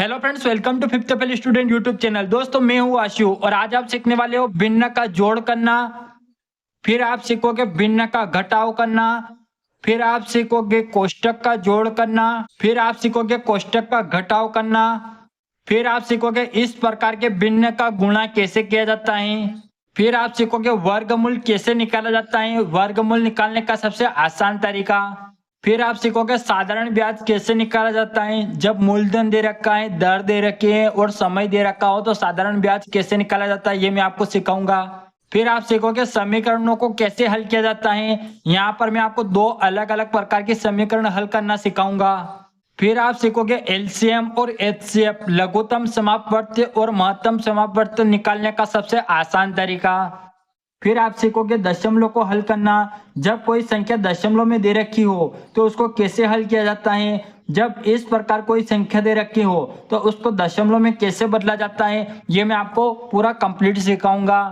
Hello friends, welcome to fifth FL student YouTube channel. दोस्तों मैं हूं आशु और आज आप सीखने वाले हो भिन्न का जोड़ करना। फिर आप सीखोगे भिन्न का घटाव करना। फिर आप सीखोगे कोष्टक का जोड़ करना। फिर आप सीखोगे कोष्टक का घटाव करना। फिर आप सीखोगे इस प्रकार के भिन्न का गुणा कैसे किया जाता है। फिर आप सीखोगे वर्गमूल कैसे निकाला जाता है, वर्गमूल निकालने का सबसे आसान तरीका। फिर आप सीखोगे साधारण ब्याज कैसे निकाला जाता है। जब मूलधन दे रखा है, दर दे रखी है और समय दे रखा हो तो साधारण ब्याज कैसे निकाला जाता है, ये मैं आपको सिखाऊंगा। फिर आप सीखोगे समीकरणों को कैसे हल किया जाता है। यहाँ पर मैं आपको दो अलग अलग प्रकार के समीकरण हल करना सिखाऊंगा। फिर आप सीखोगे एलसीएम और एचसीएफ, लघुत्तम समापवर्ती और महत्तम समापवर्ती निकालने का सबसे आसान तरीका। फिर आप सीखोगे दशमलव को हल करना। जब कोई संख्या दशमलव में दे रखी हो तो उसको कैसे हल किया जाता है। जब इस प्रकार कोई संख्या दे रखी हो तो उसको दशमलव में कैसे बदला जाता है, ये मैं आपको पूरा कंप्लीट सिखाऊंगा।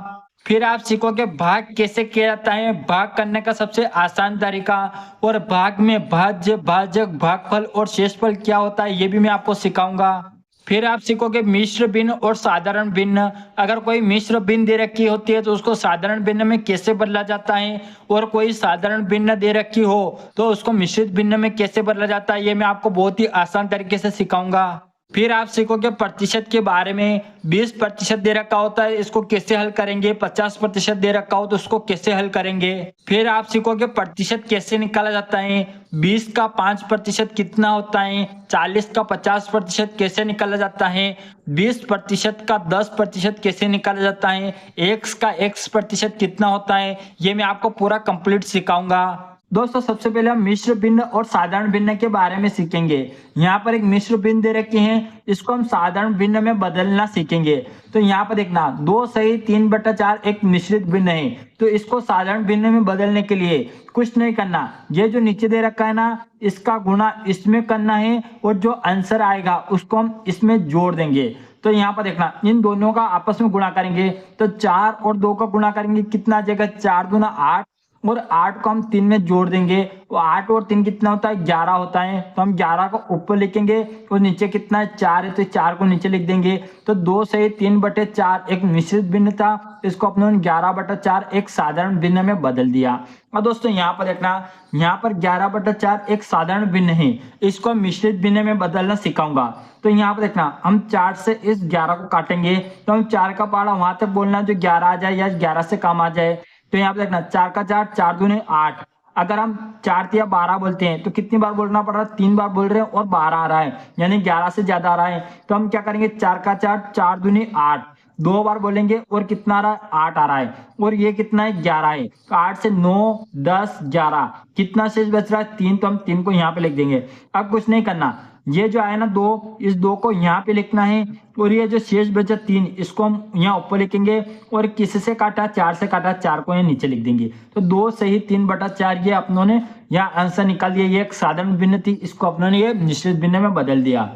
फिर आप सीखोगे भाग कैसे किया जाता है, भाग करने का सबसे आसान तरीका। और भाग में भाज्य, भाजक, भागफल और शेषफल क्या होता है, ये भी मैं आपको सिखाऊंगा। फिर आप सीखोगे मिश्र भिन्न और साधारण भिन्न। अगर कोई मिश्र भिन्न दे रखी होती है तो उसको साधारण भिन्न में कैसे बदला जाता है, और कोई साधारण भिन्न दे रखी हो तो उसको मिश्रित भिन्न में कैसे बदला जाता है, ये मैं आपको बहुत ही आसान तरीके से सिखाऊंगा। फिर आप सीखोगे प्रतिशत के बारे में। 20% दे रखा होता है, इसको कैसे हल करेंगे। 50% दे रखा हो तो उसको कैसे हल करेंगे। फिर आप सीखोगे प्रतिशत कैसे निकाला जाता है। 20 का 5% कितना होता है। 40 का 50% कैसे निकाला जाता है। 20% का 10% कैसे निकाला जाता है। x का x% कितना होता है, ये मैं आपको पूरा कंप्लीट सिखाऊंगा। दोस्तों सबसे पहले हम मिश्र भिन्न और साधारण भिन्न के बारे में सीखेंगे। यहाँ पर एक मिश्र भिन्न दे रखे हैं, इसको हम साधारण भिन्न में बदलना सीखेंगे। तो यहाँ पर देखना 2 सही 3/4 एक मिश्रित भिन्न है, तो इसको साधारण भिन्न में बदलने के लिए कुछ नहीं करना। ये जो नीचे दे रखा है ना, इसका गुणा इसमें करना है और जो आंसर आएगा उसको हम इसमें जोड़ देंगे। तो यहाँ पर देखना इन दोनों का आपस में गुणा करेंगे तो 4 और 2 का गुणा करेंगे, कितना आ जाएगा 4 दूना 8 और 8 को हम 3 में जोड़ देंगे तो 8 और 3 कितना होता है 11 होता है। तो हम 11 को ऊपर लिखेंगे और नीचे कितना है 4 है, तो 4 को नीचे लिख देंगे। तो 2 से 3/4 एक मिश्रित भिन्न था, इसको अपने 11/4 एक साधारण भिन्न में बदल दिया। और दोस्तों यहाँ पर देखना, यहाँ पर 11/4 एक साधारण भिन्न है, इसको मिश्रित भिन्न में बदलना सिखाऊंगा। तो यहाँ पर देखना हम 4 से इस 11 को काटेंगे तो हम 4 का पहाड़ा वहां तक बोलना जो 11 आ जाए या 11 से कम आ जाए। तो यहाँ पे देखना 4 का 4, 4 दूने 8। अगर हम 4 या 12 बोलते हैं तो कितनी बार बोलना पड़ रहा है, 3 बार बोल रहे हैं और 12 आ रहा है, यानी 11 से ज्यादा आ रहा है। तो हम क्या करेंगे 4 का 4, 4 दूने 8, 2 बार बोलेंगे और कितना आ रहा है 8 आ रहा है, और ये कितना है 11 है। तो 8 से 9, 10, 11 कितना शेष बच रहा है 3, तो हम 3 को यहाँ पे लिख देंगे। अब कुछ नहीं करना, ये जो आया ना 2, इस 2 को यहाँ पे लिखना है और ये जो शेष बचा 3 इसको हम यहाँ ऊपर लिखेंगे। और किससे काटा 4 से काटा, 4 को यहाँ नीचे लिख देंगे। तो 2 सही 3/4 ये अपनों ने यहाँ आंसर निकाल दिया। ये एक साधारण भिन्न थी, इसको अपनों ने ये मिश्रित भिन्न में बदल दिया।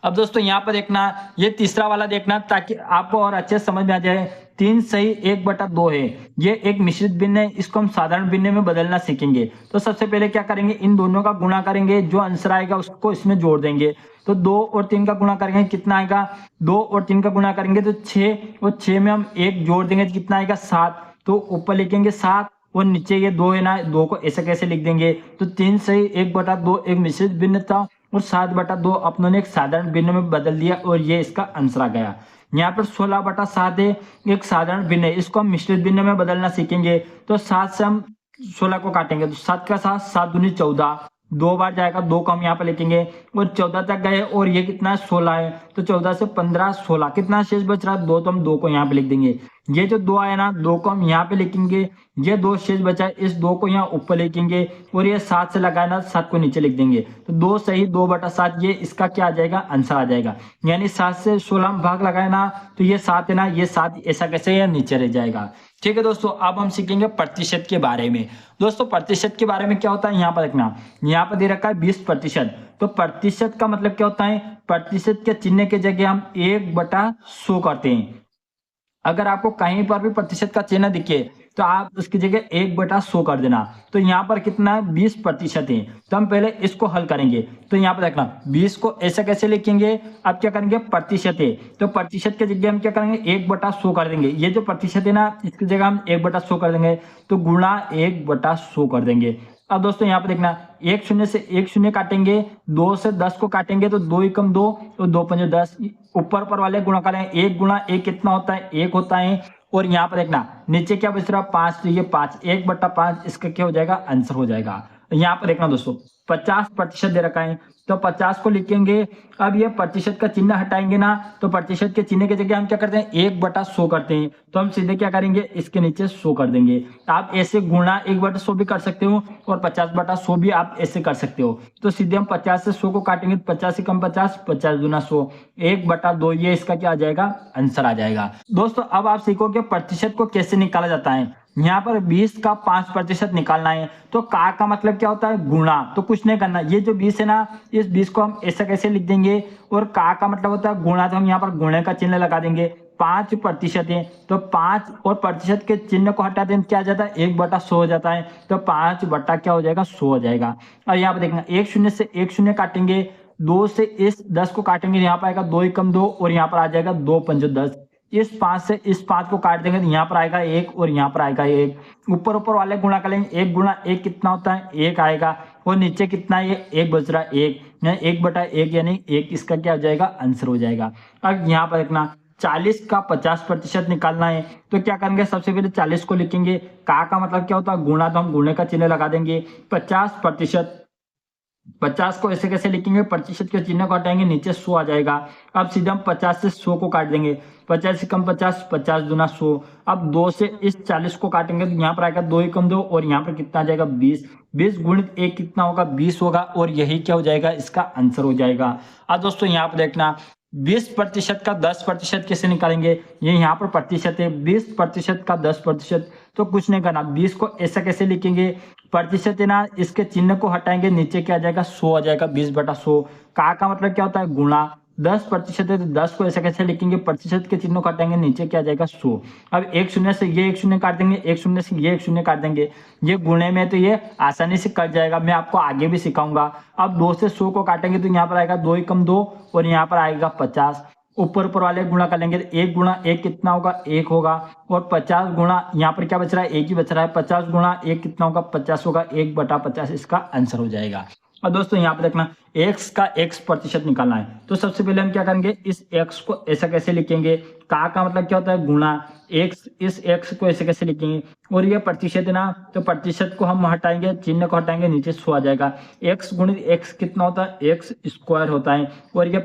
अब दोस्तों यहाँ पर देखना, ये तीसरा वाला देखना ताकि आपको और अच्छे समझ में आ जाए। 3 सही 1/2 है, ये एक मिश्रित भिन्न है, इसको हम साधारण भिन्न में बदलना सीखेंगे। तो सबसे पहले क्या करेंगे, इन दोनों का गुणा करेंगे, जो आंसर आएगा उसको इसमें जोड़ देंगे। तो 2 और 3 का गुणा करेंगे, कितना आएगा 2 और 3 का गुणा करेंगे तो 6, और 6 में हम 1 जोड़ देंगे तो कितना आएगा 7। तो ऊपर लिखेंगे 7 और नीचे ये 2 है ना, 2 को ऐसे कैसे लिख देंगे। तो 3 सही 1/2 एक मिश्रित भिन्न था और 7/2 अपनों ने एक साधारण भिन्न में बदल दिया और ये इसका आंसर आ गया। यहाँ पर 16/7 है, एक साधारण भिन्न है, इसको हम मिश्रित भिन्न में बदलना सीखेंगे। तो 7 से हम 16 को काटेंगे तो 7 का 7, 7 दूनी 14, 2 बार जाएगा, 2 को हम यहाँ पे लिखेंगे और 14 तक गए और ये कितना है 16 है। तो 14 से 15, 16 कितना शेष बच रहा है 2, तो हम 2 को यहाँ पे लिख देंगे। ये जो 2 आया ना, 2 को हम यहाँ पे लिखेंगे, ये 2 शेष बचा है, इस 2 को यहाँ ऊपर लिखेंगे और ये 7 से लगाए ना, 7 को नीचे लिख देंगे। तो 2 सही 2/7 ये इसका क्या आ जाएगा आंसर आ जाएगा। यानी 7 से 16 में भाग लगाए ना तो ये 7 है ना, ये 7 ऐसा कैसे या नीचे रह जाएगा। ठीक है दोस्तों, अब हम सीखेंगे प्रतिशत के बारे में। दोस्तों प्रतिशत के बारे में क्या होता है, यहाँ पर देखना, यहाँ पर दे रखा है 20%। तो प्रतिशत का मतलब क्या होता है, प्रतिशत के चिन्ह के जगह हम 1/100 करते हैं। अगर आपको कहीं पर भी प्रतिशत का चिन्ह दिखे तो आप उसकी जगह 1/100 कर देना। तो यहाँ पर कितना है 20% है, तो हम पहले इसको हल करेंगे। तो यहाँ पर देखना 20 को ऐसा कैसे लिखेंगे, अब क्या करेंगे प्रतिशत है, तो प्रतिशत की जगह हम क्या करेंगे 1/100 कर देंगे। ये जो प्रतिशत है ना इसकी जगह हम 1/100 कर देंगे, तो गुणा 1/100 कर देंगे। अब दोस्तों यहाँ पे देखना एक शून्य से एक शून्य काटेंगे, 2 से 10 को काटेंगे तो 2 एकम 2, तो 2 पंजे 10, ऊपर वाले गुणा करेंगे, 1 गुणा 1 कितना होता है 1 होता है। और यहाँ पर देखना नीचे क्या बच रहा 5, तो ये 5 1/5 इसका क्या हो जाएगा आंसर हो जाएगा। यहाँ पर देखना दोस्तों 50% दे रखा है, तो 50 को लिखेंगे। अब ये प्रतिशत का चिन्ह हटाएंगे ना, तो प्रतिशत के चिन्ह की जगह हम क्या करते हैं 1/100 करते हैं, तो हम सीधे क्या करेंगे इसके नीचे 100 कर देंगे। आप ऐसे गुणा 1/100 भी कर सकते हो और 50/100 भी आप ऐसे कर सकते हो। तो सीधे हम 50 से 100 को काटेंगे, 50 से कम 50, 50 दूना 100, 1/2 ये इसका क्या आ जाएगा आंसर आ जाएगा। दोस्तों अब आप सीखोगे प्रतिशत को कैसे निकाला जाता है। यहाँ पर 20 का 5% निकालना है, तो का मतलब क्या होता है गुणा, तो कुछ नहीं करना, ये जो 20 है ना इस 20 को हम ऐसा कैसे लिख देंगे, और का मतलब होता है गुणा, तो हम यहाँ पर गुणे का चिन्ह लगा देंगे। 5% है तो 5 और प्रतिशत के चिन्ह को हटा दें क्या आ जाता है 1/100 हो जाता है, तो 5 बटा क्या हो जाएगा 100 हो जाएगा। और यहाँ पर देखना एक शून्य से एक शून्य काटेंगे, 2 से इस 10 को काटेंगे, यहाँ पर आएगा 2 एकम 2 और यहाँ पर आ जाएगा 2 पंजे 10। इस 5 से इस 5 को काट देंगे तो यहाँ पर आएगा 1 और यहाँ पर आएगा 1, ऊपर वाले गुणा करेंगे, 1 गुणा 1 कितना होता है 1 आएगा, और नीचे कितना है ये 1 बच रहा है 1, 1/1 यानी 1 इसका क्या हो जाएगा आंसर हो जाएगा। अब यहाँ पर देखना 40 का 50% निकालना है, तो क्या करेंगे सबसे पहले 40 को लिखेंगे, का मतलब क्या होता है गुणा, तो हम गुणे का चिन्ह लगा देंगे। 50% 50 को ऐसे कैसे लिखेंगे, प्रतिशत के चिन्ह को हटाएंगे, नीचे 100 आ जाएगा। अब सीधे हम 50 से 100 को काट देंगे, 50 से कम 50, 50 दूना 100। अब 2 से इस 40 को काटेंगे तो यहाँ पर आएगा 2 एकम 2 और यहाँ पर कितना आ जाएगा 20, 20 गुणित 1 कितना होगा 20 होगा, और यही क्या हो जाएगा इसका आंसर हो जाएगा। अब दोस्तों यहाँ पर देखना 20% का 10% कैसे निकालेंगे, ये यहाँ पर प्रतिशत है, 20% का 10%, तो कुछ नहीं करना 20 को ऐसा कैसे लिखेंगे, प्रतिशत है ना इसके चिन्ह को हटाएंगे, नीचे क्या आ जाएगा 100 आ जाएगा, 20/100। का मतलब क्या होता है गुणा, 10% है तो 10 को ऐसा कैसे लिखेंगे, प्रतिशत के चिन्ह को हटाएंगे, नीचे क्या आ जाएगा 100। अब एक शून्य से ये एक शून्य काट देंगे, एक शून्य से ये एक शून्य काट देंगे, ये गुणे में तो ये आसानी से कट जाएगा, मैं आपको आगे भी सिखाऊंगा। अब 2 से 100 को काटेंगे तो यहाँ पर आएगा 2 एकम 2 और यहाँ पर आएगा 50, ऊपर वाले गुणा कर लेंगे, 1 गुणा 1 कितना होगा 1 होगा, और 50 गुणा यहाँ पर क्या बच रहा है 1 ही बच रहा है, 50 गुणा 1 कितना होगा 50 होगा, 1/50 इसका आंसर हो जाएगा। और दोस्तों यहाँ पे देखना x का x% निकालना है, तो सबसे पहले हम क्या करेंगे इस x को ऐसा कैसे लिखेंगे, का मतलब क्या होता है गुणा, x इस x को ऐसे कैसे लिखेंगे, और ये प्रतिशत है ना, तो प्रतिशत को हम हटाएंगे, चिन्ह को हटाएंगे, नीचे 100 आ जाएगा। x गुणित x कितना होता है x स्क्वायर होता है, और ये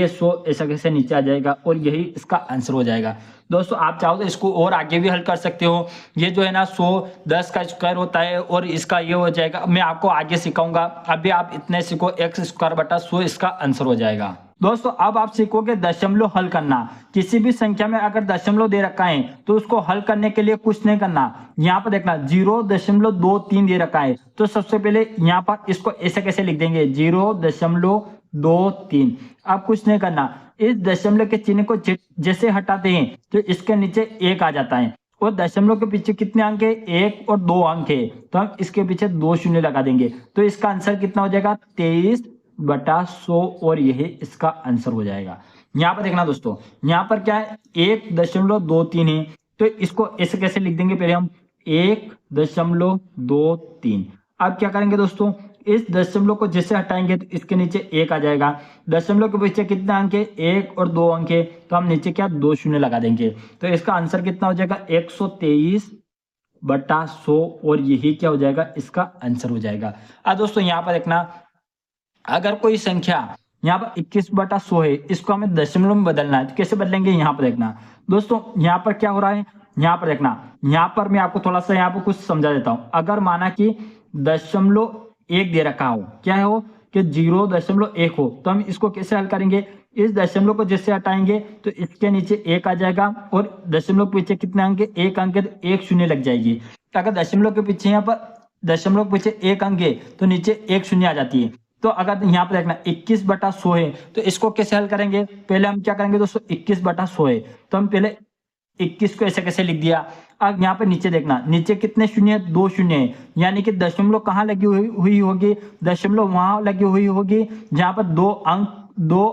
100 ऐसा कैसे नीचे आ जाएगा, और यही इसका आंसर हो जाएगा। दोस्तों आप चाहो तो इसको और आगे भी हल कर सकते हो, ये जो है ना 100 10 का स्क्वायर होता है और इसका ये हो जाएगा, मैं आपको आगे सिखाऊंगा, अभी आप इतने सीखो x² 100 इसका आंसर हो जाएगा। दोस्तों अब आप सीखोगे दशमलव हल करना, किसी भी संख्या में अगर दशमलव दे रखा है तो उसको हल करने के लिए कुछ नहीं करना। यहाँ पर देखना 0.23 दे रखा है, तो सबसे पहले यहाँ पर इसको ऐसे कैसे लिख देंगे 0.23। अब कुछ नहीं करना, इस दशमलव के चिन्ह को जैसे हटाते हैं तो इसके नीचे 1 आ जाता है, और दशमलव के पीछे कितने अंक है 1 और 2 अंक है, तो हम इसके पीछे 2 शून्य लगा देंगे, तो इसका आंसर कितना हो जाएगा 23/100, और यही इसका आंसर हो जाएगा। यहाँ पर देखना दोस्तों, यहाँ पर क्या है 1.23 है, तो इसको ऐसे कैसे लिख देंगे, पहले हम 1.23। अब क्या करेंगे दोस्तों, इस दशमलव को जैसे हटाएंगे तो इसके नीचे 1 आ जाएगा, दशमलव के पीछे कितने अंक है 1 और 2 अंक है, तो हम नीचे क्या 2 शून्य लगा देंगे, तो इसका आंसर कितना हो जाएगा 123/100, और यही क्या हो जाएगा इसका आंसर हो जाएगा। अब दोस्तों यहाँ पर देखना, अगर कोई संख्या यहाँ पर 21/100 है, इसको हमें दशमलव में बदलना है, तो कैसे बदलेंगे यहाँ पर देखना। दोस्तों यहाँ पर क्या हो रहा है, यहाँ पर देखना, यहाँ पर मैं आपको थोड़ा सा यहाँ पर कुछ समझा देता हूँ। अगर माना कि 0.1 दे रखा हो, क्या हो कि 0.1 हो, तो हम इसको कैसे हल करेंगे, इस दशमलव को जैसे हटाएंगे तो इसके नीचे 1 आ जाएगा, और दशमलव के पीछे कितने अंक है 1 अंक है, तो 1 शून्य लग जाएगी। अगर दशमलव के पीछे यहाँ पर दशमलव के पीछे 1 अंक है तो नीचे 1 शून्य आ जाती है। तो अगर यहाँ पर देखना 21/100 है, तो इसको कैसे हल करेंगे, पहले हम क्या करेंगे दोस्तों 21/100 है, तो हम पहले 21 को ऐसे कैसे लिख दिया। अब यहाँ पे नीचे देखना, नीचे कितने शून्य है, 2 शून्य है, यानी कि दशमलव कहाँ लगी हुई होगी, दशमलव वहां लगी हुई होगी जहां पर दो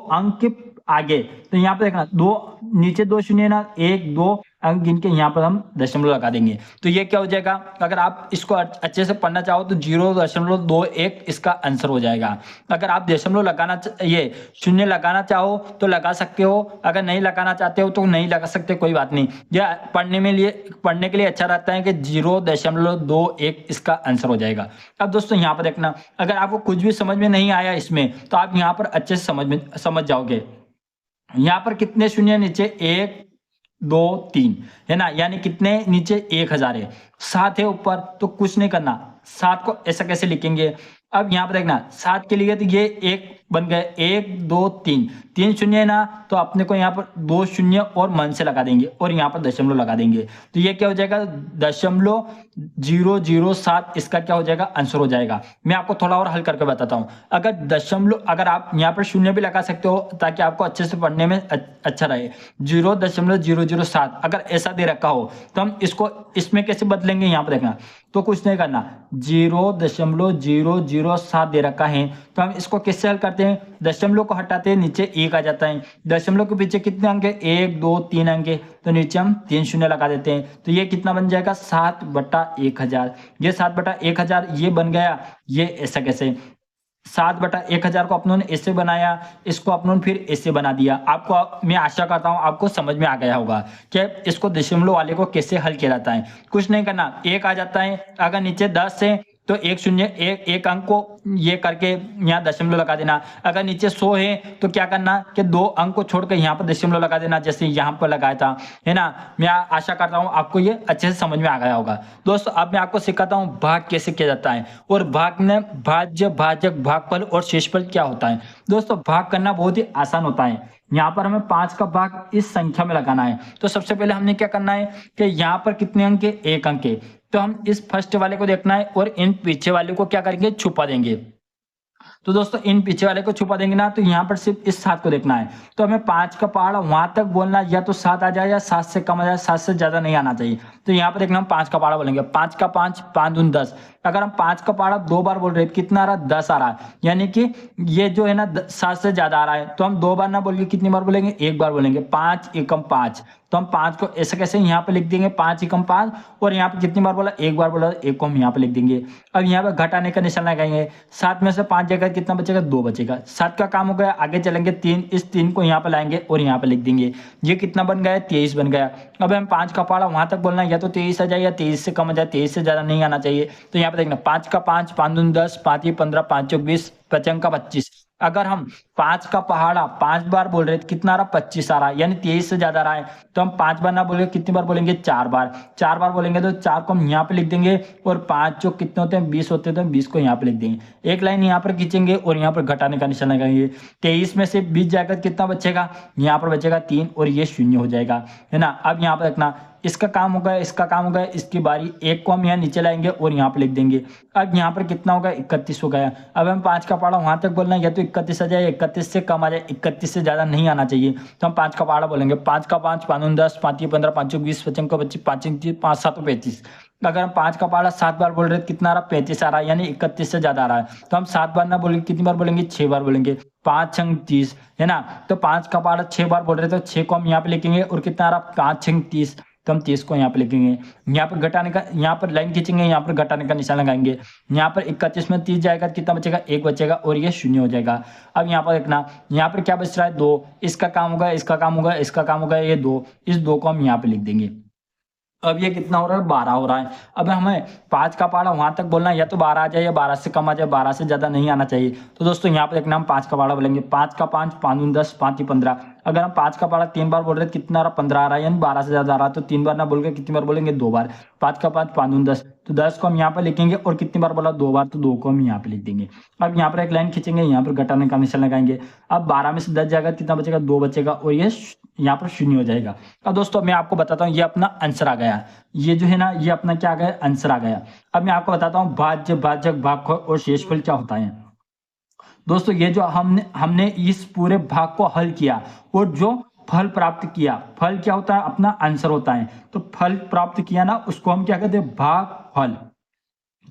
अंक आगे। तो यहाँ पे देखना दो, नीचे 2 शून्य है ना, 1 2 अंक गिन के यहाँ पर हम दशमलव लगा देंगे। तो ये क्या हो जाएगा, अगर आप इसको अच्छे से पढ़ना चाहो तो 0.21 इसका आंसर हो जाएगा। अगर आप दशमलव लगाना, ये शून्य लगाना चाहो तो लगा सकते हो, अगर नहीं लगाना चाहते हो तो नहीं लगा सकते, कोई बात नहीं। यह पढ़ने के लिए अच्छा रहता है कि 0.21 इसका आंसर हो जाएगा। अब दोस्तों यहाँ पर देखना, अगर आपको कुछ भी समझ में नहीं आया इसमें तो आप यहाँ पर अच्छे से समझ जाओगे। यहाँ पर कितने शून्य नीचे, 1 2 3 है ना, यानी कितने नीचे 1000 है, 7 है ऊपर, तो कुछ नहीं करना, 7 को ऐसा कैसे लिखेंगे। अब यहाँ पर देखना 7 के लिए तो ये 1 बन गए, 1 2 3 शून्य है ना, तो अपने को यहाँ पर 2 शून्य और मन से लगा देंगे और यहाँ पर दशमलव लगा देंगे। तो ये क्या हो जाएगा, 0.007 इसका क्या हो जाएगा, आंसर हो जाएगा। मैं आपको थोड़ा और हल करके बताता हूँ। अगर आप यहाँ पर शून्य भी लगा सकते हो ताकि आपको अच्छे से पढ़ने में अच्छा रहे। 0.007 अगर ऐसा दे रखा हो तो हम इसको इसमें कैसे बदलेंगे, यहाँ पर देखना, तो कुछ नहीं करना, 0.007 दे रखा है तो हम इसको कैसे हल करते हैं, दशमलव को हटाते हैं, नीचे 1 आ जाता है, दशमलव के पीछे कितने अंक है, 1 2 3 अंक है, तो नीचे हम 3 शून्य लगा देते हैं। तो ये कितना बन जाएगा, 7/1000। ये 7/1000 ये बन गया। ये ऐसा कैसे, 7/1000 को अपनों ने ऐसे बनाया, इसको अपनों ने फिर ऐसे बना दिया। आपको मैं आशा करता हूं आपको समझ में आ गया होगा कि इसको दशमलव वाले को कैसे हल किया जाता है। कुछ नहीं करना, 1 आ जाता है, अगर नीचे 10 है तो एक अंक को ये करके यहाँ दशमलव लगा देना। अगर नीचे 100 है तो क्या करना कि 2 अंक को छोड़कर यहाँ पर दशमलव लगा देना, जैसे यहाँ पर लगाया था, है ना। मैं आशा करता हूँ आपको ये अच्छे से समझ में आ गया होगा। दोस्तों अब मैं आपको सिखाता हूँ भाग कैसे किया जाता है और भाग में भाज्य, भाजक, भागफल और शेषफल क्या होता है। दोस्तों भाग करना बहुत ही आसान होता है। यहाँ पर हमें 5 का भाग इस संख्या में लगाना है। तो सबसे पहले हमने क्या करना है कि यहाँ पर कितने अंक है, 1 अंक है, तो हम इस फर्स्ट वाले को देखना है और इन पीछे वाले को क्या करेंगे, छुपा देंगे। तो दोस्तों इन पीछे वाले को छुपा देंगे ना, तो यहाँ पर सिर्फ इस 7 को देखना है। तो हमें 5 का पहाड़ा वहां तक बोलना, या तो 7 आ जाए या 7 से कम आ जाए, 7 से ज्यादा नहीं आना चाहिए। तो यहाँ पर देखना हम 5 का पहाड़ा बोलेंगे, 5 का 5 5 दूनी 10। अगर हम 5 का पहाड़ा 2 बार बोल रहे हैं कितना आ रहा है, 10 आ रहा है, यानी कि ये जो है ना 7 से ज्यादा आ रहा है। तो हम 2 बार ना बोलेंगे, कितनी बार बोलेंगे, 1 बार बोलेंगे, 5 एकम 5। तो हम 5 को ऐसे कैसे यहाँ पे लिख देंगे, 5 एकम 5, और यहाँ पे कितनी बार बोला, 1 बार बोला, 1 को हम यहाँ पे लिख देंगे। अब यहाँ पे घटाने का निशान लगाएंगे, 7 में से 5 जाएगा, कितना बचेगा, 2 बचेगा। 7 का काम हो गया, आगे चलेंगे 3, इस 3 को यहाँ पे लाएंगे और यहाँ पे लिख देंगे। ये कितना बन गया, 23 बन गया। अब हम 5 का पहाड़ा वहां तक बोलना है, या तो 23 आ जाए या 23 से कम आ जाए, 23 से ज्यादा नहीं आना चाहिए। तो यहाँ पे देखना 5 का 5 5 दूनी 10, 5 15, 5 20, 5 का 25। अगर हम 5 का पहाड़ा 5 बार बोल रहे हैं, कितना आ रहा, 25 आ रहा है, यानी 23 से ज्यादा आ रहा है। तो हम 5 बार ना बोलेंगे, कितनी बार बोलेंगे, 4 बार। 4 बार बोलेंगे तो 4 को हम यहाँ पे लिख देंगे, और 5 जो कितने होते हैं, 20 होते हैं, तो 20 को यहाँ पे लिख देंगे। एक लाइन यहाँ पर खींचेंगे और यहाँ पर घटाने का निशान लगाएंगे। 23 में से 20 जाएगा, कितना बचेगा, यहाँ पर बचेगा 3, और ये 0 हो जाएगा, है ना। अब यहाँ पर रखना, इसका काम हो गया, इसका काम हो गया, इसकी बारी। 1 को हम यहाँ नीचे लाएंगे और यहाँ पे लिख देंगे। अब यहाँ पर कितना होगा, 31 हो गया। अब हम 5 का पहाड़ा वहां तक बोलना है, या तो 31 आ जाए, 31 से कम आ जाए, 31 से ज्यादा नहीं आना चाहिए। तो हम 5 का पहाड़ा बोलेंगे, 5 का 5 5 दूनी 10, 5 15, 5 20, 5 का 25, 5 5 7 35। अगर हम 5 का पहाड़ा 7 बार बोल रहे हैं, कितना आ रहा, 35 आ रहा है, यानी 31 से ज्यादा आ रहा है। तो हम 7 बार ना बोलेंगे, कितनी बार बोलेंगे, 6 बार बोलेंगे, 5 6 30, है ना। तो 5 का पहाड़ा 6 बार बोल रहे थे, तो 6 को हम यहाँ पे लिखेंगे, और कितना आ रहा, 5 6 30, तो हम 30 को यहाँ पे लिखेंगे। यहाँ पर घटाने का, यहाँ पर लाइन खींचेंगे, यहाँ पर घटाने का निशान लगाएंगे। यहाँ पर 31 में 30 जाएगा, कितना बचेगा, 1 बचेगा, और ये 0 हो जाएगा। अब यहाँ पर देखना, यहाँ पर क्या बच रहा है, 2। इसका काम होगा, इसका काम होगा, इसका काम होगा, ये 2, इस 2 को हम यहाँ पे लिख देंगे। अब ये कितना हो रहा है, 12 हो रहा है। अब हमें 5 का पहाड़ा वहां तक बोलना है, या तो 12 आ जाए या 12 से कम आ जाए, 12 से ज्यादा नहीं आना चाहिए। तो दोस्तों यहाँ पे देखना, हम 5 का पहाड़ा बोलेंगे, 5 का 5 5 दूनी 10, 5 15। अगर हम 5 का पहाड़ा 3 बार बोल रहे हैं, कितना आ रहा, 15 आ रहा है, यानी 12 से ज्यादा आ रहा है। तो 3 बार ना बोल के कितनी बार बोलेंगे, 2 बार। 5 का 5 5 दूनी 10, तो 10 को हम यहाँ पे लिखेंगे, और कितनी बार बोला, 2 बार, तो 2 को हम यहाँ पे लिख देंगे। अब यहाँ पर एक लाइन खींचेंगे, यहाँ पर घटाने का निशान लगाएंगे। अब 12 में से 10 जाएगा, कितना बचेगा, 2 बचेगा, और ये यहाँ पर 0 हो जाएगा। अब दोस्तों मैं आपको बताता हूँ, ये अपना आंसर आ गया। ये जो है ना, ये अपना क्या आ गया, आंसर आ गया। अब मैं आपको बताता हूँ भाज्य, भाजक, भागफल और शेषफल क्या होता है। दोस्तों ये जो हमने इस पूरे भाग को हल किया, और जो फल प्राप्त किया, फल क्या होता है अपना आंसर होता है, तो फल प्राप्त किया ना उसको हम क्या कहते हैं भागफल।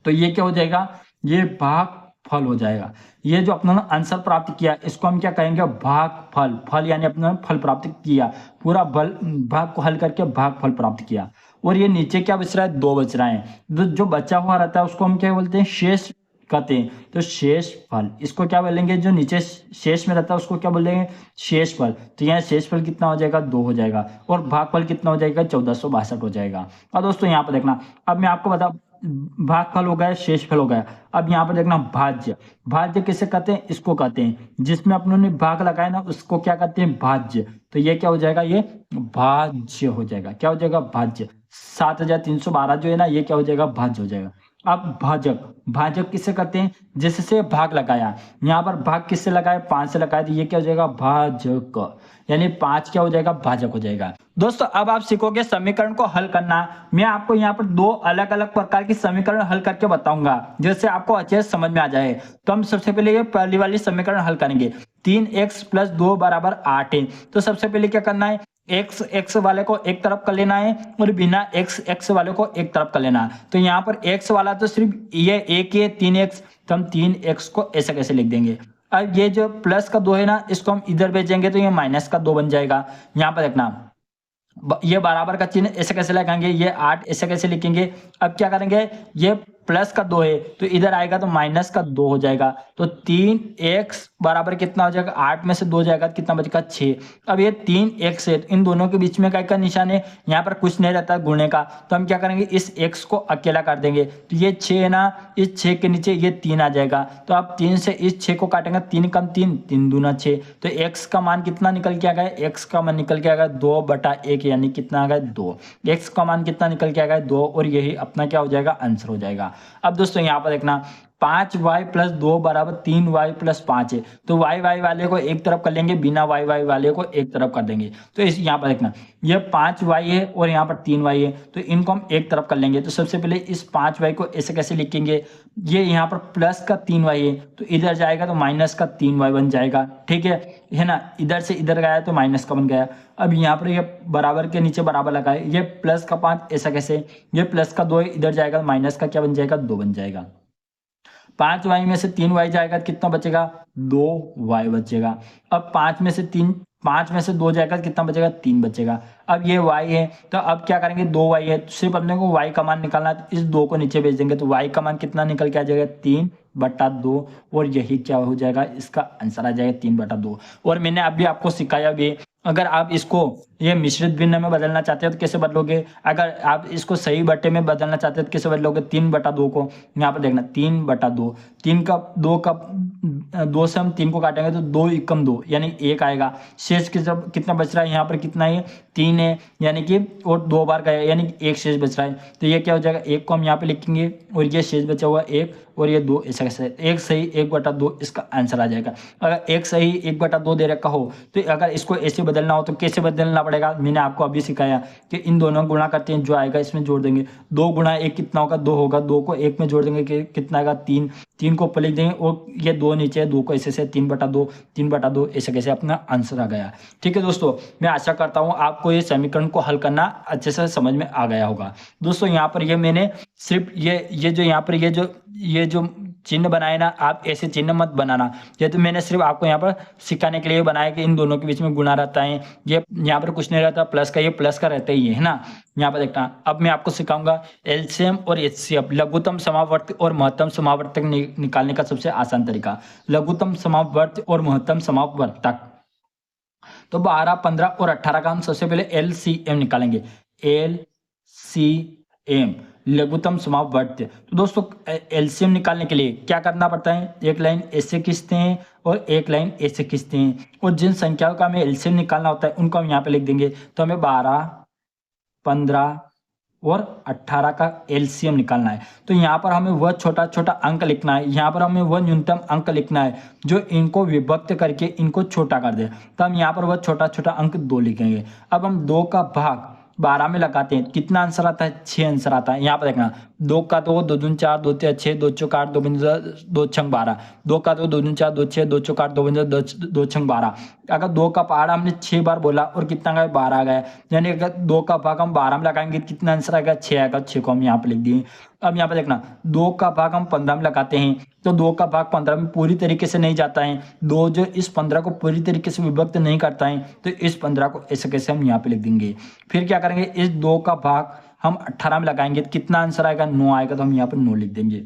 तो ये क्या हो जाएगा, ये भागफल हो जाएगा। ये जो अपना आंसर प्राप्त किया इसको हम क्या कहेंगे भागफल, फल यानी अपना फल प्राप्त किया, पूरा भाग को हल करके भागफल प्राप्त किया। और ये नीचे क्या बच रहा है, 2 बच रहा है, जो बचा हुआ रहता है उसको हम क्या बोलते हैं शेष कहते हैं, तो शेष फल इसको क्या बोलेंगे, जो नीचे शेष में रहता है उसको क्या बोलेंगे शेष फल। तो यहाँ शेष फल कितना हो जाएगा 2 हो जाएगा, और भागफल कितना हो जाएगा 1462 हो जाएगा। और दोस्तों यहाँ पर देखना, अब मैं आपको बता, भागफल हो गया, शेषफल हो गया। अब यहाँ पर देखना भाज्य, भाज्य किसे कहते हैं, इसको कहते हैं जिसमें अपनों ने भाग लगाया ना उसको क्या कहते हैं भाज्य। तो ये क्या हो जाएगा, ये भाज्य हो जाएगा, क्या हो जाएगा भाज्य। 7312 जो है ना ये क्या हो जाएगा भाज्य हो जाएगा। अब भाजक, भाजक किसे कहते हैं जिससे भाग लगाया, यहाँ पर भाग किससे लगाया 5 से लगाया, तो ये क्या हो जाएगा भाजक, यानी 5 क्या हो जाएगा भाजक हो जाएगा। दोस्तों अब आप सीखोगे समीकरण को हल करना। मैं आपको यहाँ पर 2 अलग अलग प्रकार की समीकरण हल करके बताऊंगा जिससे आपको अच्छे से समझ में आ जाए। तो हम सबसे पहले ये पहली वाली समीकरण हल करेंगे, 3x + 2 = 8 है। तो सबसे पहले क्या करना है, x वाले को एक तरफ कर लेना है और बिना x वाले को एक तरफ कर लेना है। तो यहाँ पर x वाला तो सिर्फ ये एक ही है 3x, तो हम 3x को ऐसे कैसे लिख देंगे। अब ये जो प्लस का 2 है ना इसको हम इधर भेजेंगे तो ये माइनस का 2 बन जाएगा। यहाँ पर देखना ये बराबर का चिन्ह ऐसे कैसे लगाएंगे, ये 8 ऐसे कैसे लिखेंगे। अब क्या करेंगे, ये प्लस का 2 है तो इधर आएगा तो माइनस का 2 हो जाएगा। तो 3x बराबर कितना हो जाएगा, 8 में से 2 जाएगा कितना बचेगा 6। अब ये 3x है, इन दोनों के बीच में क्या का निशान है, यहाँ पर कुछ नहीं रहता गुणे का, तो हम क्या करेंगे इस x को अकेला कर देंगे। तो ये 6 है ना, इस 6 के नीचे ये 3 आ जाएगा। तो आप 3 से इस 6 को काटेंगे, 3 कम 3, 3 दूना 6। तो x का मान कितना निकल के आ गया, x का मान निकल के आ गया 2/1, यानी कितना आ गया 2। x का मान कितना निकल के आ गया 2, और यही अपना क्या हो जाएगा आंसर हो जाएगा। अब दोस्तों यहाँ पर देखना 5y + 2 = 3y + 5 है, तो y वाले को एक तरफ कर लेंगे, बिना y वाले को एक तरफ कर देंगे। तो इस यहाँ पर देखना ये 5y है और यहाँ पर 3y है, तो इनको हम एक तरफ कर लेंगे। तो सबसे पहले इस 5y को ऐसे कैसे लिखेंगे, ये यहाँ पर प्लस का 3y है तो इधर जाएगा तो माइनस का 3y बन जाएगा, ठीक है ना। इधर से इधर गया तो माइनस का बन गया। अब यहाँ पर ये बराबर के नीचे बराबर लगाए, ये प्लस का 5 ऐसा कैसे, ये प्लस का 2 इधर जाएगा तो माइनस का क्या बन जाएगा 2 बन जाएगा। 5y में से 3y जाएगा कितना बचेगा 2y बचेगा। अब 5 में से 2 जाएगा कितना बचेगा 3 बचेगा। अब ये y है तो अब क्या करेंगे 2y है, तो सिर्फ अपने को y का मान निकालना है, तो इस 2 को नीचे भेज देंगे तो y का मान कितना निकल के आ जाएगा 3/2, और यही क्या हो जाएगा इसका आंसर आ जाएगा 3/2। और मैंने अभी आपको सिखाया भी, अगर आप इसको ये मिश्रित भिन्न में बदलना चाहते हो तो कैसे बदलोगे, अगर आप इसको सही बट्टे में बदलना चाहते हो तो कैसे बदलोगे, 3/2 को यहाँ पर देखना 3/2, 2 से हम 3 को काटेंगे तो 2 एकम 2 यानी 1 आएगा। शेष कितना बच रहा है, यहाँ पर कितना है 3 है, यानी कि और 2 बार गया यानी 1 शेष बच रहा है। तो ये क्या हो जाएगा 1 को हम यहाँ पे लिखेंगे और ये शेष बचा हुआ 1 और ये 2 ऐसा कैसे, 1 सही 1/2 इसका आंसर आ जाएगा। अगर 1 सही 1/2 दे रखा हो तो अगर इसको ऐसे बदलना हो तो कैसे बदलना पड़ेगा, मैंने आपको अभी सिखाया कि इन दोनों गुणा करते हैं, जो आएगा इसमें जोड़ देंगे। 2 × 1 कितना होगा 2 होगा, 2 को 1 में जोड़ देंगे कि कितना आएगा 3, 3 को ऊपर लिख देंगे और ये 2 नीचे है, 2 को ऐसे से 3/2 ऐसे कैसे अपना आंसर आ गया। ठीक है दोस्तों, मैं आशा करता हूँ आपको ये समीकरण को हल करना अच्छे से समझ में आ गया होगा। दोस्तों यहाँ पर ये मैंने सिर्फ ये जो यहाँ पर ये जो चिन्ह बनाए ना, आप ऐसे चिन्ह मत बनाना, ये तो मैंने सिर्फ आपको यहाँ पर सिखाने के लिए बनाया कि इन दोनों के बीच में गुणा रहता है, ये यहाँ पर कुछ नहीं रहता, प्लस का ये प्लस का रहता ही है ना। यहाँ पर देखना, अब मैं आपको सिखाऊंगा एलसीएम और एचसीएफ, लघुत्तम समावर्ती और महत्तम समावर्तक निकालने का सबसे आसान तरीका। लघुत्तम समावर्ती और महत्तम समावर्तक, तो 12, 15 और 18 का हम सबसे पहले एलसीएम निकालेंगे। एलसीएम लघुत्तम समावर्त्य। तो दोस्तों एलसीएम निकालने के लिए क्या करना पड़ता है, एक लाइन ऐसे खींचते हैं और एक लाइन ऐसे खींचते हैं, और जिन संख्याओं का हमें एलसीएम निकालना होता है उनको हम यहाँ पे लिख देंगे। तो हमें 12, 15 और 18 का एलसीएम निकालना है। तो यहाँ पर हमें वह छोटा छोटा अंक लिखना है, यहाँ पर हमें वह न्यूनतम अंक लिखना है जो इनको विभक्त करके इनको छोटा कर दे। तो हम यहाँ पर वह छोटा छोटा अंक 2 लिखेंगे। अब हम 2 का भाग 12 में लगाते हैं कितना आंसर आता है, 6 आंसर आता है। यहाँ पर देखना 2 का 2, 2 दूनी 4, 2 तिया 6, 2 चौक 8, 2 पंजे 2 छंग 12, 2 का 2, 2 दूनी 4, 2 6, 2 चौक 8, 2 पंजे 2 छंग 12। अगर 2 का पहाड़ा हमने 6 बार बोला और कितना गया, 12 गया, यानी अगर 2 का भाग हम 12 में लगाएंगे कितना आंसर आएगा, 6 आएगा। 6 को हम यहाँ पे लिख दिए। अब यहाँ पे देखना 2 का भाग हम 15 में लगाते हैं तो 2 का भाग 15 में पूरी तरीके से नहीं जाता है, 2 जो इस 15 को पूरी तरीके से विभक्त नहीं करता है, तो इस 15 को ऐसे कैसे हम यहाँ पे लिख देंगे। फिर क्या करेंगे, इस 2 का भाग हम 18 में लगाएंगे तो कितना आंसर आएगा, 9 आएगा, तो हम यहाँ पर 9 लिख देंगे।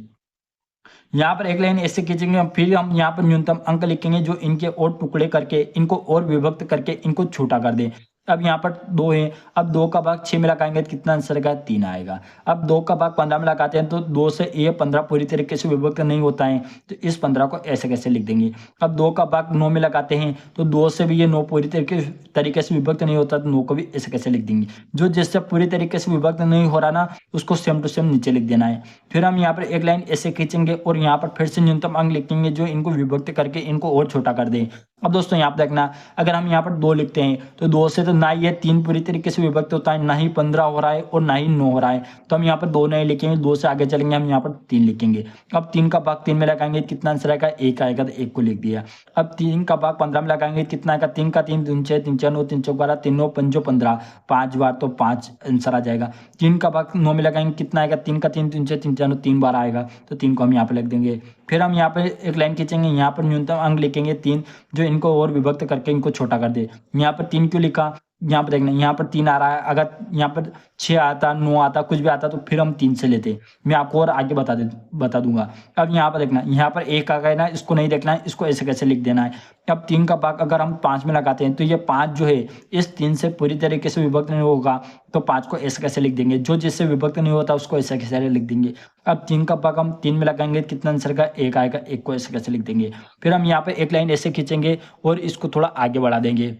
यहाँ पर एक लाइन ऐसे खींचेंगे, फिर हम यहाँ पर न्यूनतम अंक लिखेंगे जो इनके और टुकड़े करके इनको और विभक्त करके इनको छोटा कर दें। अब यहाँ पर 2 है, अब 2 का भाग 6 में लगाएंगे तो कितना आंसर आएगा, 3 आएगा। अब 2 का भाग 15 में लगाते हैं तो 2 से ये 15 पूरी तरीके से विभक्त नहीं होता है, तो इस 15 को ऐसे कैसे लिख देंगे। अब 2 का भाग 9 में लगाते हैं तो 2 से भी ये 9 पूरी तरीके से विभक्त नहीं होता, तो 9 को भी ऐसे कैसे लिख देंगे। जो जिससे पूरी तरीके से विभक्त नहीं हो रहा ना, उसको सेम टू सेम नीचे लिख देना है। फिर हम यहाँ पर एक लाइन ऐसे खींचेंगे और यहाँ पर फिर से न्यूनतम अंक लिखेंगे जो इनको विभक्त करके इनको और छोटा कर दें। अब दोस्तों यहाँ पर देखना, अगर हम यहाँ पर 2 लिखते हैं तो 2 से तो ना ये 3 पूरी तरीके से विभक्त होता है, ना ही 15 हो रहा है और ना ही 9 हो रहा है, तो हम यहाँ पर 2 नहीं लिखेंगे, 2 से आगे चलेंगे, हम यहाँ पर 3 लिखेंगे। अब 3 का भाग 3 में लगाएंगे कितना आंसर आएगा, 1 आएगा, तो 1 को लिख दिया। अब 3 का भाग 15 में लगाएंगे कितना आएगा, 3 का 3, 3 6, 3 4 9, 3 चौक 12, 3 9 पंजो 15, 5 बार तो 5 आंसर आ जाएगा। 3 का भाग 9 में लगाएंगे कितना आएगा, 3 का 3, 3 6, 3 4 9, 3 बार आएगा, तो 3 को हम यहाँ पर लिख देंगे। फिर हम यहाँ पर एक लाइन खींचेंगे, यहाँ पर न्यूनतम अंक लिखेंगे 3 जो इनको और विभक्त करके इनको छोटा कर दे। यहाँ पर 3 क्यों लिखा, यहाँ पर देखना, यहाँ पर 3 आ रहा है, अगर यहाँ पर 6 आता, 9 आता, कुछ भी आता तो फिर हम 3 से लेते, मैं आपको और आगे बता दूंगा। अब यहाँ पर देखना, यहाँ पर 1 आ गया ना, इसको नहीं देखना है, इसको ऐसे कैसे लिख देना है। अब 3 का भाग अगर हम 5 में लगाते हैं तो ये 5 जो है इस 3 से पूरी तरीके से विभक्त नहीं होगा, तो 5 को ऐसे कैसे लिख देंगे, जो जिससे विभक्त नहीं होता उसको ऐसे कैसे लिख देंगे। अब 3 का भाग हम 3 में लगाएंगे कितना आंसर का, 1 आएगा, 1 को ऐसे कैसे लिख देंगे। फिर हम यहाँ पे एक लाइन ऐसे खींचेंगे और इसको थोड़ा आगे बढ़ा देंगे।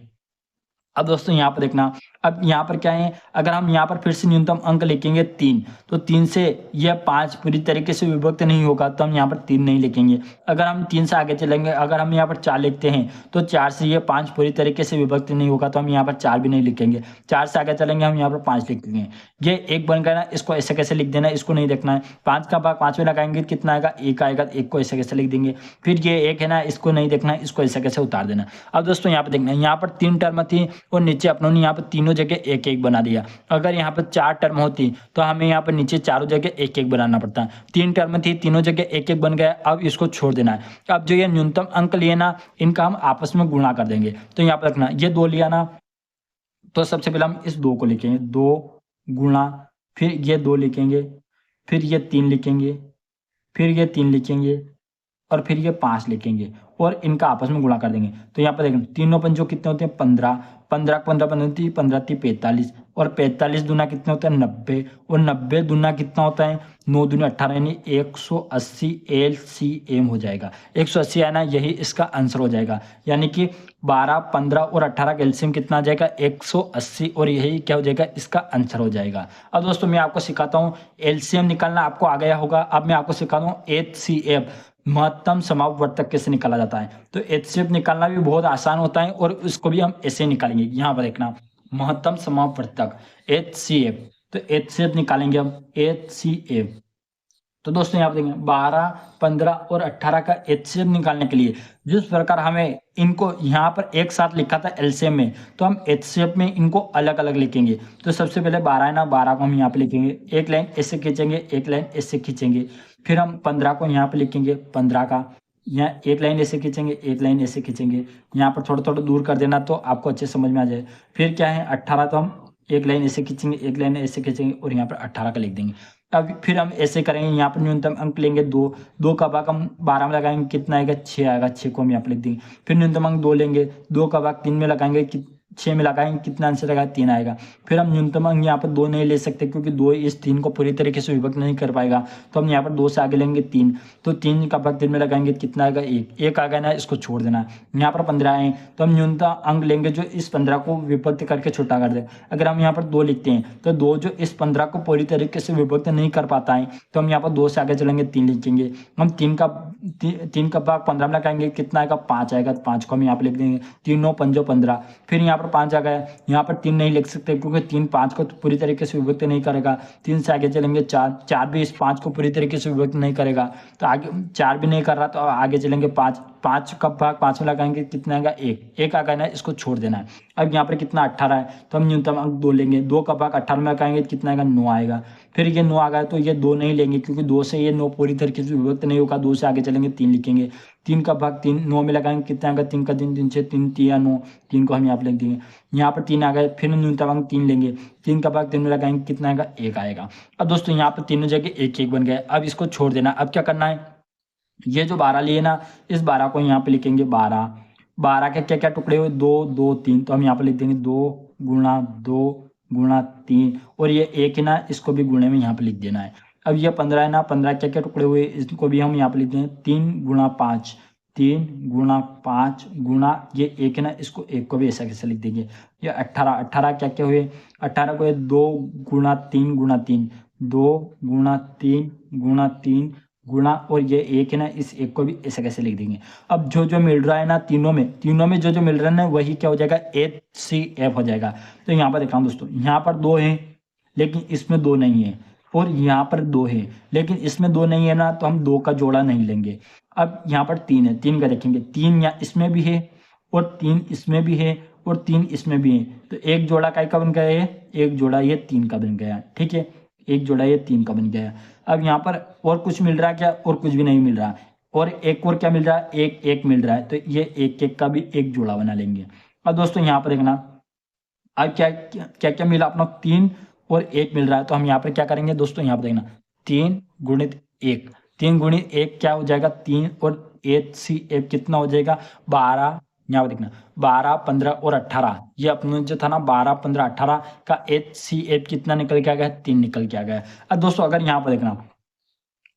अब दोस्तों यहाँ पर देखना, अब यहाँ पर क्या है, अगर हम यहाँ पर फिर से न्यूनतम अंक लिखेंगे 3, तो 3 से यह 5 पूरी तरीके से विभक्त नहीं होगा, तो हम यहाँ पर 3 नहीं लिखेंगे। अगर हम 3 से आगे चलेंगे, अगर हम यहाँ पर 4 लिखते हैं तो 4 से यह 5 पूरी तरीके से विभक्त नहीं होगा, तो हम यहाँ पर 4 भी नहीं लिखेंगे। 4 से आगे चलेंगे, हम यहाँ पर 5 लिखेंगे। ये 1 बन गया ना, इसको ऐसे कैसे लिख देना है, इसको नहीं देखना है। 5 का भाग 5 में लगाएंगे कितना आएगा, 1 आएगा, 1 को ऐसे कैसे लिख देंगे। फिर ये 1 है ना, इसको नहीं देखना है, इसको ऐसे कैसे उतार देना। अब दोस्तों यहाँ पर देखना, यहाँ पर 3 टर्म थी और नीचे अपनों ने यहाँ पर तीनों जगह 1 1 बना दिया। अगर यहाँ पर 4 टर्म होती तो हमें यहाँ पर नीचे चारों जगह 1 1 बनाना पड़ता। 3 टर्म थी, तीनों जगह 1 1 बन गया, अब इसको छोड़ देना है। अब जो ये न्यूनतम अंक लिए ना, इनका हम आपस में गुणा कर देंगे। तो यहाँ पर रखना, ये 2 लिया ना, तो सबसे पहले हम इस 2 को लिखेंगे, 2 गुणा, फिर ये 2 लिखेंगे, फिर ये 3 लिखेंगे, फिर ये 3 लिखेंगे और फिर ये 5 लिखेंगे और इनका आपस में गुणा कर देंगे। तो यहाँ पर देखें, तीनों पंजों कितने होते हैं, 15, 15 15 15 15 45 और 45 दूना कितने होता है, 90 और 90 दूना कितना होता है, 9 दूनी 18, यानी 180 LCM हो जाएगा। 180 है ना, यही इसका आंसर हो जाएगा। यानी कि 12, 15 और 18 का एलसीएम कितना आ जाएगा, 180, और यही क्या हो जाएगा, इसका आंसर हो जाएगा। अब दोस्तों मैं आपको सिखाता हूँ, एलसीएम निकालना आपको आ गया होगा, अब मैं आपको सिखाता हूँ HCF, महत्तम समापवर्तक कैसे निकाला जाता है। तो HCF निकालना भी बहुत आसान होता है और उसको भी हम ऐसे निकालेंगे। यहाँ पर देखना, महत्तम समापवर्तक HCF, तो HCF निकालेंगे हम, HCF। तो दोस्तों यहाँ पर देखेंगे 12, 15 और 18 का HCF निकालने के लिए जिस प्रकार हमें इनको यहाँ पर एक साथ लिखा था एलसीएम में, तो हम HCF में इनको अलग अलग लिखेंगे। तो सबसे पहले 12 है ना, 12 को हम यहाँ पे लिखेंगे, एक लाइन ऐसे खींचेंगे, एक लाइन ऐसे खींचेंगे। फिर हम 15 को यहाँ पे लिखेंगे, 15 का यहाँ एक लाइन ऐसे खींचेंगे, एक लाइन ऐसे खींचेंगे। यहाँ पर थोड़ा थोड़ा दूर कर देना तो आपको अच्छे समझ में आ जाए। फिर क्या है 18, तो हम एक लाइन ऐसे खींचेंगे, एक लाइन ऐसे खींचेंगे और यहाँ पर 18 का लिख देंगे। अब फिर हम ऐसे करेंगे, यहाँ पर न्यूनतम अंक लेंगे 2, 2 का भाग हम 12 में लगाएंगे कितना आएगा, 6 आएगा, 6 को हम यहाँ पर लिख देंगे। फिर न्यूनतम अंक 2 लेंगे, 2 का भाग 3 में लगाएंगे, 6 में लगाएंगे कितना आंसर आएगा, 3 आएगा। फिर हम न्यूनतम अंक यहाँ पर 2 नहीं ले सकते क्योंकि 2 इस 3 को पूरी तरीके से विभक्त नहीं कर पाएगा, तो हम यहाँ पर 2 से आगे लेंगे 3, तो 3 का भाग 3 में लगाएंगे कितना आएगा, 1, 1 आ गया ना, इसको छोड़ देना। यहाँ पर 15 है तो हम न्यूनतम अंक लेंगे जो इस 15 को विभक्त करके छोटा कर दे। अगर हम यहाँ पर 2 लिखते हैं तो 2 जो इस 15 को पूरी तरीके से विभक्त नहीं कर पाता है, तो हम यहाँ पर 2 से आगे चलेंगे 3 लिखेंगे। हम 3 का भाग 15 में लगाएंगे कितना आएगा, 5 आएगा, तो 5 को हम यहाँ पर लिख देंगे, 3 9 5 15। फिर यहाँ पर 5 आ गया, यहाँ पर 3 नहीं लिख सकते क्योंकि 3 5 को तो पूरी तरीके से विभक्त नहीं करेगा। 3 से आगे चलेंगे 4, 4 भी इस 5 को पूरी तरीके से विभक्त नहीं करेगा, तो आगे 4 भी नहीं कर रहा, तो आगे चलेंगे 5, 5 का भाग 5 में लगाएंगे कितना आएगा 1, 1 आ गया ना, इसको छोड़ देना है। अब यहाँ पर कितना 18 है, तो हम न्यूनतम अंक 2 लेंगे, 2 का भाग 18 में लगाएंगे कितना आएगा 9 आएगा। फिर ये 9 आ गया तो ये 2 नहीं लेंगे क्योंकि 2 से ये 9 पूरी तरीके से विभक्त नहीं होगा, 2 से आगे चलेंगे 3 लिखेंगे, 3 का भाग 3 9 में लगाएंगे कितना आएगा, 3 का 3 3 से 3 3 या 9, 3 को हम यहाँ पर लिख देंगे। यहाँ पर 3 आ गए, फिर न्यूनतम अंक 3 लेंगे, 3 का भाग 3 में लगाएंगे कितना आएगा 1 आएगा। अब दोस्तों यहाँ पर तीनों जगह 1 1 बन गए, अब इसको छोड़ देना। अब क्या करना है, ये जो 12 लिए ना, इस 12 को यहाँ पे लिखेंगे 12, 12 के क्या क्या टुकड़े हुए 2 2 3, तो हम यहाँ पे लिख देंगे 2 गुणा 2 गुणा 3, और ये 1 है ना, इसको भी गुणे में यहाँ पे लिख देना है। अब ये 15 है ना, 15 क्या क्या टुकड़े हुए, इसको भी हम यहाँ पे लिख देंगे 3 गुणा 5, 3 गुणा 5 गुणा ये 1 है ना, इसको 1 को भी ऐसा कैसे लिख देंगे। ये 18, 18 क्या क्या हुए, 18 को 2 गुणा 3 गुणा 3, 2 गुणा 3 गुणा 3 गुणा, और ये 1 है ना, इस 1 को भी ऐसे कैसे लिख देंगे। अब जो जो मिल रहा है ना तीनों में जो जो मिल रहा है ना, वही क्या हो जाएगा HCF हो जाएगा। तो यहाँ पर देखा दोस्तों, यहाँ पर 2 है लेकिन इसमें 2 नहीं है, और यहाँ पर 2 है लेकिन इसमें 2 नहीं है ना, तो हम 2 का जोड़ा नहीं लेंगे। अब यहाँ पर 3 है, 3 का देखेंगे, 3 या इसमें भी है और 3 इसमें भी है और 3 इसमें भी है, तो एक जोड़ा काय का बन गया है, एक जोड़ा ये 3 का बन गया। ठीक है, एक जोड़ा ये 3 का बन गया। अब यहाँ पर और कुछ मिल रहा है क्या, और कुछ भी नहीं मिल रहा, और एक और क्या मिल रहा है, एक एक मिल रहा है, तो ये एक एक का भी एक जोड़ा बना लेंगे। अब दोस्तों यहाँ पर देखना, अब क्या क्या क्या मिला अपना, 3 और 1 मिल रहा है, तो हम यहाँ पर क्या करेंगे दोस्तों, यहाँ पर देखना 3 गुणित 1, 3 गुणित 1 क्या हो जाएगा 3, और HCF कितना हो जाएगा 12, यहाँ पर देखना 12 15 और 18, ये अपने जो था ना 12 15 18 का HCF कितना निकल के आ गया, 3 निकल के आ गया। अब दोस्तों अगर यहाँ पर देखना,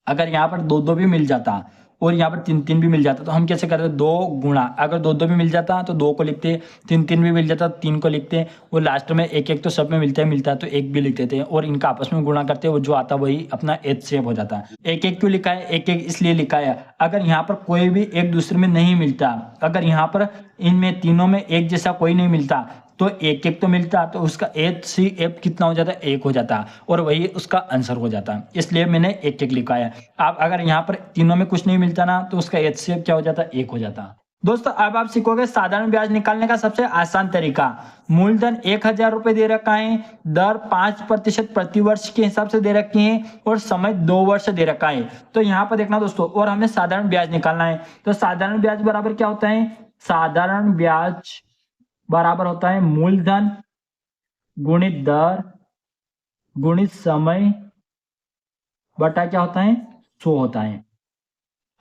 अगर यहाँ पर 2 2 भी मिल जाता और यहाँ पर 3 3 भी मिल जाता, तो हम कैसे करते, 2 गुणा, अगर 2 2 भी मिल जाता तो 2 को लिखते, 3 3 भी मिल जाता तो 3 को लिखते, और लास्ट में 1 1 तो सब में मिलता है तो 1 भी लिख देते हैं, और इनका आपस में गुणा करते हैं, वो जो आता वही अपना HCF हो जाता है। 1 1 क्यों लिखा है, 1 1 इसलिए लिखा है, अगर यहाँ पर कोई भी एक दूसरे में नहीं मिलता, अगर यहाँ पर इनमें तीनों में एक जैसा कोई नहीं मिलता, तो 1 1 तो मिलता, तो उसका HCF कितना हो जाता है, 1 हो जाता, और वही उसका आंसर हो जाता, इसलिए मैंने 1 1 लिखा है। अब अगर यहाँ पर तीनों में कुछ नहीं मिलता ना, तो उसका HCF क्या हो जाता, 1 हो जाता। दोस्तों अब आप सीखोगे साधारण ब्याज निकालने का सबसे आसान तरीका। मूलधन 1000 रुपए दे रखा है, दर 5% प्रति वर्ष के हिसाब से दे रखी है, और समय 2 वर्ष दे रखा है। तो यहाँ पर देखना दोस्तों, और हमें साधारण ब्याज निकालना है, तो साधारण ब्याज बराबर क्या होता है, साधारण ब्याज बराबर होता है मूलधन गुणित दर गुणित समय बटा क्या होता है 100 होता है।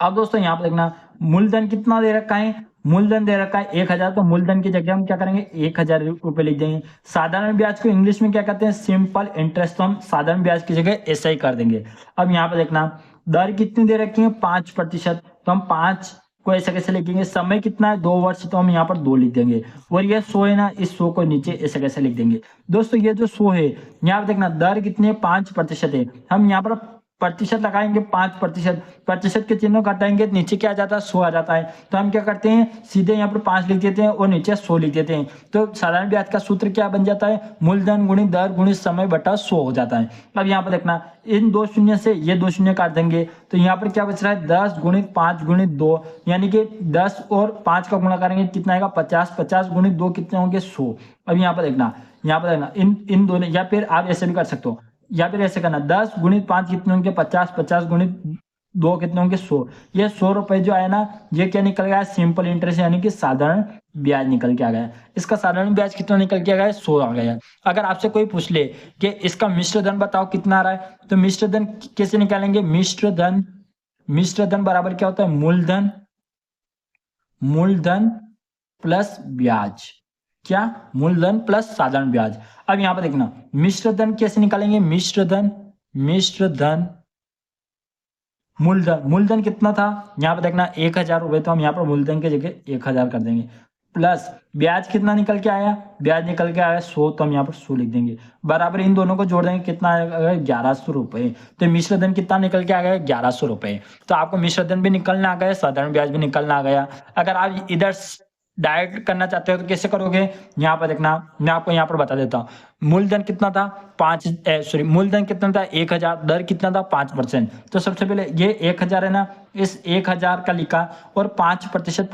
अब दोस्तों यहाँ पर देखना, मूलधन कितना दे रखा है, मूलधन दे रखा है 1000, तो मूलधन की जगह हम क्या करेंगे 1000 रुपए लिख देंगे। साधारण ब्याज को इंग्लिश में क्या कहते हैं, सिंपल इंटरेस्ट, तो हम साधारण ब्याज की जगह ऐसा ही कर देंगे। अब यहाँ पे देखना, दर कितनी दे रखी है 5%, तो हम 5 को ऐसा कैसे लिखेंगे, समय कितना है 2 वर्ष, तो हम यहाँ पर 2 लिख देंगे, और ये 100 है ना, इस 100 को नीचे ऐसे कैसे लिख देंगे। दोस्तों ये जो 100 है, यहाँ पर देखना दर कितनी है 5% है, हम यहाँ पर प्रतिशत लगाएंगे 5%, प्रतिशत के चिन्ह घटाएंगे, नीचे क्या आ जाता है 100 आ जाता है, तो हम क्या करते हैं सीधे यहाँ पर 5 लिख देते हैं और नीचे 100 लिख देते हैं। तो साधारण ब्याज का सूत्र क्या बन जाता है, मूलधन गुणित दर गुणित समय बटा 100 हो जाता है। अब यहाँ पर देखना, इन 2 शून्य से ये 2 शून्य काट देंगे, तो यहाँ पर क्या बच रहा है 10 गुणित 5 गुणित 2, यानी कि 10 और 5 का गुणा करेंगे कितना आएगा 50, 50 गुणित 2 कितने होंगे 100। अब यहाँ पर देखना इन दोनों, या फिर आप ऐसे भी कर सकते हो, या फिर ऐसे करना 10 गुणित 5 कितने होंगे 50, 50 गुणित 2 कितने होंगे 100। ये 100 रुपए जो आया ना, ये क्या निकल गया सिंपल इंटरेस्ट, यानी कि साधारण ब्याज निकल के आ गया। इसका साधारण ब्याज कितना निकल के आ गया 100 आ गया। अगर आपसे कोई पूछ ले कि इसका मिश्र धन बताओ कितना आ रहा है, तो मिश्र धन कैसे निकालेंगे, मिश्र धन बराबर क्या होता है, मूलधन प्लस ब्याज, क्या मूलधन प्लस साधारण ब्याज। अब यहां पर देखना मिश्र धन कैसे निकालेंगे, मिश्र धन मूलधन कितना था, यहां पर देखना 1000 रुपए, तो हम यहां पर मूलधन की जगह 1000 कर देंगे, प्लस ब्याज कितना निकल के आया, ब्याज निकल के आया 100, तो हम यहाँ पर 100 लिख देंगे, बराबर इन दोनों को जोड़ देंगे कितना आएगा 1100 रुपए। तो मिश्र धन कितना निकल के आ गया 1100 रुपए। तो आपको मिश्र धन भी निकलना आ गया, साधारण ब्याज भी निकलना आ गया। अगर आप इधर डायरेक्ट करना चाहते हो तो कैसे करोगे, यहाँ पर देखना, मैं आपको यहाँ पर बता देता हूँ। मूलधन कितना था, मूलधन कितना था 1000, दर कितना था 5%। तो सबसे पहले ये 1000 है ना, इस 1000 का लिखा और 5%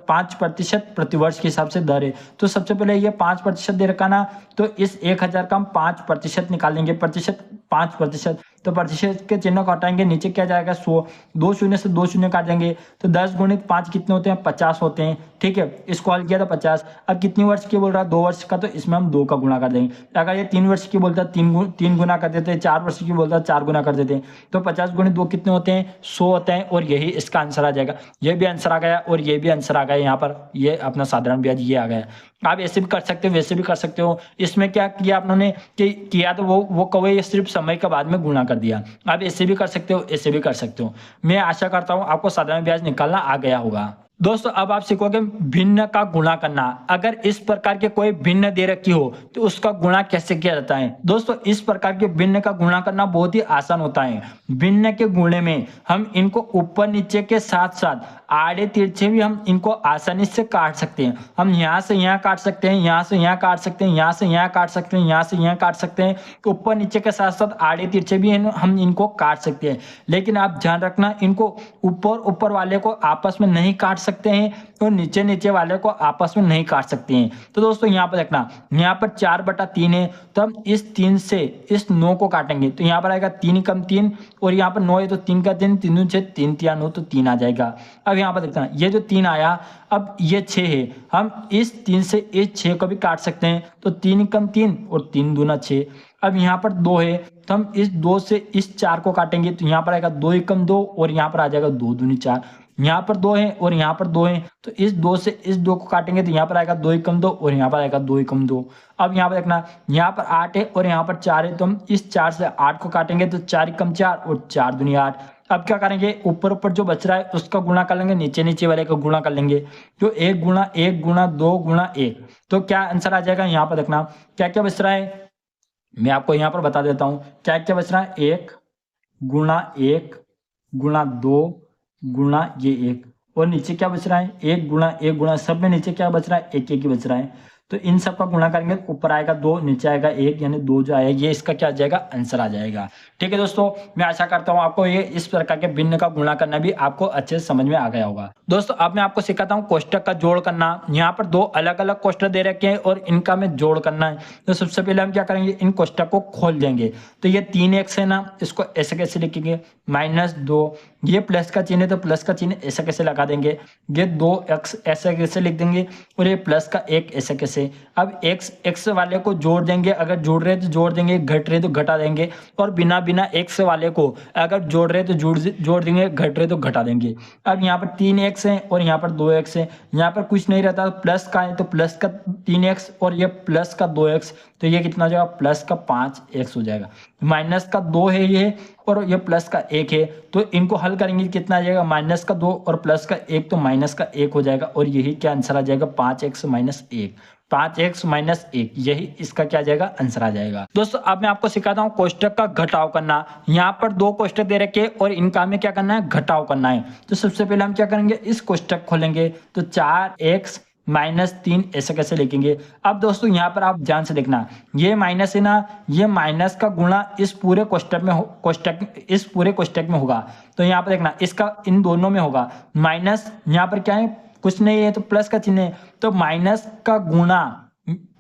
5% प्रतिवर्ष के हिसाब से दर है। तो सबसे पहले ये 5% दे रखा ना, तो इस 1000 का हम 5% निकालेंगे, प्रतिशत 5%। तो प्रतिशत के चिन्ह को हटाएंगे, नीचे क्या जाएगा 100, 2 शून्य से 2 शून्य काट देंगे, तो 10 गुणित 5 कितने होते हैं, 50 होते हैं। ठीक है, इसको हल किया था 50। अब कितनी वर्ष की बोल रहा है, 2 वर्ष का, तो इसमें हम 2 का गुणा कर देंगे। अगर ये 3 वर्ष की बोलता है 3 गुना कर देते हैं, 4 वर्ष की बोलता है 4 गुना कर देते हैं। तो 50 गुणित 2 कितने होते हैं, 100 होते हैं, और यही इसका आंसर आ जाएगा। ये भी आंसर आ गया और ये भी आंसर आ गया, यहाँ पर ये अपना साधारण ब्याज ये आ गया। आप ऐसे भी कर सकते हो, वैसे भी कर सकते हो। इसमें क्या किया आपने कि किया तो वो कहो ये सिर्फ समय के बाद में गुणा कर दिया। आप ऐसे भी कर सकते हो, ऐसे भी कर सकते हो। मैं आशा करता हूँ आपको साधारण ब्याज निकालना आ गया होगा। दोस्तों अब आप सीखोगे भिन्न का गुणा करना। अगर इस प्रकार के कोई भिन्न दे रखी हो तो उसका गुणा कैसे किया जाता है। दोस्तों इस प्रकार के भिन्न का गुणा करना बहुत ही आसान होता है। भिन्न के गुणे में हम इनको ऊपर नीचे के साथ साथ आड़े तिरछे भी हम इनको आसानी से काट सकते हैं। हम यहाँ से यहाँ काट सकते हैं, यहाँ से यहाँ काट सकते हैं, यहाँ से यहाँ काट सकते हैं, यहाँ से यहाँ काट सकते हैं। ऊपर नीचे के साथ साथ आड़े तिरछे भी हम इनको काट सकते हैं। लेकिन आप ध्यान रखना, इनको ऊपर वाले को आपस में नहीं काट सकते हैं और नीचे वाले को आपस में नहीं काट सकते हैं। तो दोस्तों यहाँ पर देखना, यहाँ पर 4/3 है, तो हम इस 3 से इस 9 को काटेंगे, तो यहाँ पर आएगा 3 कम 3, और यहाँ पर 9 है तो 3 का 3, 3 से 3 3 9, तो 3 आ जाएगा। अब यहाँ पर देखना, ये जो 3 आया, अब ये 6 है, हम इस 3 से इस 6 को भी काट सकते हैं, तो 3 कम 3 और 3 दूना 6। अब यहाँ पर 2 है, तो हम इस 2 से इस 4 को काटेंगे, तो यहाँ पर आएगा 2 कम 2, और यहाँ पर आ जाएगा 2 दूनी 4। यहाँ पर 2 है और यहाँ पर 2 है, तो इस 2 से इस 2 को काटेंगे, तो यहाँ पर आएगा 2 कम 2, और यहाँ पर आएगा 2 कम 2। अब यहाँ पर देखना, यहाँ पर 8 है और यहाँ पर 4 है, तो हम इस 4 से 8 को काटेंगे, तो 4 कम 4 और 4 दूनी 8। अब क्या करेंगे, ऊपर जो बच रहा है उसका गुणा कर लेंगे, नीचे वाले का गुणा कर लेंगे, तो 1 गुणा 1 गुणा 2 गुणा 1। तो क्या आंसर आ जाएगा, यहाँ पर देखना क्या क्या बच रहा है, मैं आपको यहाँ पर बता देता हूँ क्या क्या बच रहा है। 1 गुणा 1 गुणा 2 गुणा ये 1, और नीचे क्या बच रहा है, 1 गुणा 1 गुणा, सब में नीचे क्या बच रहा है, 1 1 ही बच रहा है। तो इन सब का गुणा करेंगे, ऊपर आएगा 2, नीचे आएगा 1, यानी 2 जो आएगा ये इसका क्या आ जाएगा, आंसर आ जाएगा। ठीक है दोस्तों, मैं आशा करता हूँ आपको ये इस प्रकार के भिन्न का गुणा करना भी आपको अच्छे से समझ में आ गया होगा। दोस्तों अब मैं आपको सिखाता हूँ कोष्टक का जोड़ करना। यहाँ पर 2 अलग अलग कोष्टक दे रखे हैं और इनका में जोड़ करना है। तो सबसे पहले हम क्या करेंगे, इन कोष्टक को खोल देंगे। तो ये 3x है ना, इसको ऐसे कैसे लिखेंगे, -2, ये प्लस का चिन्ह है तो प्लस का चिन्ह ऐसे कैसे लगा देंगे, ये 2x ऐसे कैसे लिख देंगे, और ये प्लस का 1 ऐसे कैसे। अब x वाले को जोड़ देंगे, अगर जोड़ रहे तो जोड़ देंगे, घट रहे तो घटा देंगे, और बिना x वाले को अगर जोड़ रहे तो जोड़ देंगे, घट रहे तो घटा देंगे। अब यहाँ पर 3x है और यहाँ पर 2x है, यहाँ पर कुछ नहीं रहता, प्लस का है तो प्लस का 3x और ये प्लस का 2x, तो ये कितना हो जाएगा, प्लस का 5x हो जाएगा। माइनस का 2 है ये, और ये प्लस का 1 है, तो इनको हल करेंगे कितना आ जाएगा, माइनस का 2 और प्लस का 1, तो माइनस का 1 हो जाएगा, और यही क्या आंसर आ जाएगा, 5x - 1। 5x - 1, यही इसका क्या आ जाएगा, आंसर आ जाएगा। दोस्तों अब मैं आपको सिखाता हूँ कोष्टक का घटाव करना। यहाँ पर 2 कोष्टक दे रखे और इनका हमें क्या करना है, घटाव करना है। तो सबसे पहले हम क्या करेंगे, इस कोष्टक खोलेंगे, तो 4x -3 ऐसे कैसे लिखेंगे। अब दोस्तों यहाँ पर आप ध्यान से देखना, ये माइनस है ना, ये माइनस का गुणा इस पूरे कोष्टक में होगा। तो यहाँ पर देखना, इसका इन दोनों में होगा माइनस, यहाँ पर क्या है, कुछ नहीं है तो प्लस का चिन्ह है, तो माइनस का गुणा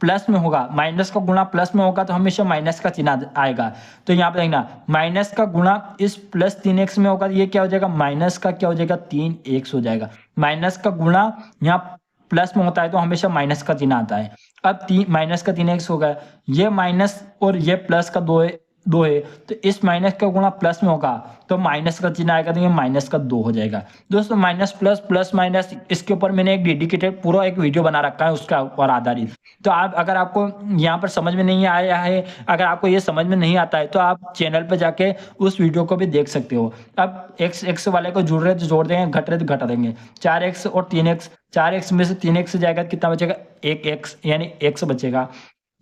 प्लस में होगा, माइनस का गुणा प्लस में होगा, तो हमेशा माइनस का चिन्ह आएगा। तो यहाँ पे देखना, माइनस का गुणा इस प्लस 3x में होगा, ये क्या हो जाएगा, माइनस का क्या हो जाएगा, 3x हो जाएगा। माइनस का गुणा यहाँ प्लस में होता है तो हमेशा माइनस का चिन्ह आता है। अब माइनस का 3x हो गया, ये माइनस और ये प्लस का 2 है, तो इस माइनस का गुणा प्लस में होगा तो माइनस का चिन्ह आएगा, तो ये माइनस का 2 हो जाएगा। दोस्तों माइनस प्लस प्लस माइनस, इसके ऊपर मैंने एक डेडिकेटेड पूरा एक वीडियो बना रखा है उसका ऊपर आधारित। तो आप अगर आपको यहाँ पर समझ में नहीं आया है, अगर आपको ये समझ में नहीं आता है, तो आप चैनल पर जाके उस वीडियो को भी देख सकते हो। अब x वाले को जोड़ रहे तो जोड़ देंगे, घट रहे तो घटा देंगे। 4x और 3x, 4x में से 3x जाएगा तो कितना बचेगा, 1x, यानी x बचेगा।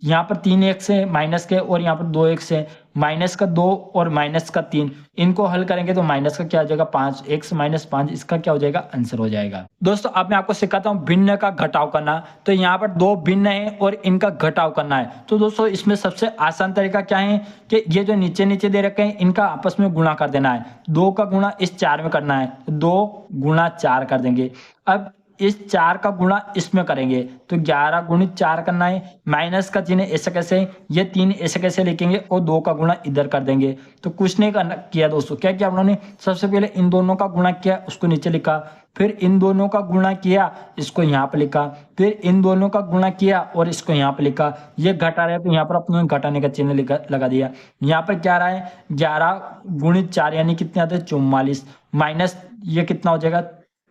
यहाँ पर 3 एक्स है माइनस के और यहाँ पर 2 एक्स है, माइनस का 2 और माइनस का 3, इनको हल करेंगे तो माइनस का क्या हो जाएगा 5, एक्स माइनस 5, इसका क्या हो जाएगा आंसर हो जाएगा। दोस्तों अब मैं आपको सिखाता हूँ भिन्न का घटाव करना। तो यहाँ पर 2 भिन्न है और इनका घटाव करना है। तो दोस्तों इसमें सबसे आसान तरीका क्या है कि ये जो नीचे नीचे दे रखे हैं इनका आपस में गुणा कर देना है। 2 का गुणा इस 4 में करना है, 2 गुणा 4 कर देंगे। अब इस 4 का गुणा इसमें करेंगे तो 11 गुणित 4 करना है। माइनस का चिन्ह ऐसे कैसे, ये 3 ऐसे कैसे लिखेंगे और 2 का गुणा इधर कर देंगे। तो कुछ नहीं करना किया दोस्तों, क्या किया उन्होंने, सबसे पहले इन दोनों का गुणा किया, उसको नीचे लिखा, फिर इन दोनों का गुणा किया, इसको यहाँ पे लिखा, फिर इन दोनों का गुणा किया और इसको यहाँ पे लिखा। ये घटा रहे तो यहाँ पर अपने घटाने का चिन्ह लगा दिया। यहाँ पर क्या रहा है, 11 गुणित 4 यानी कितने आते हैं 44, माइनस ये कितना हो जाएगा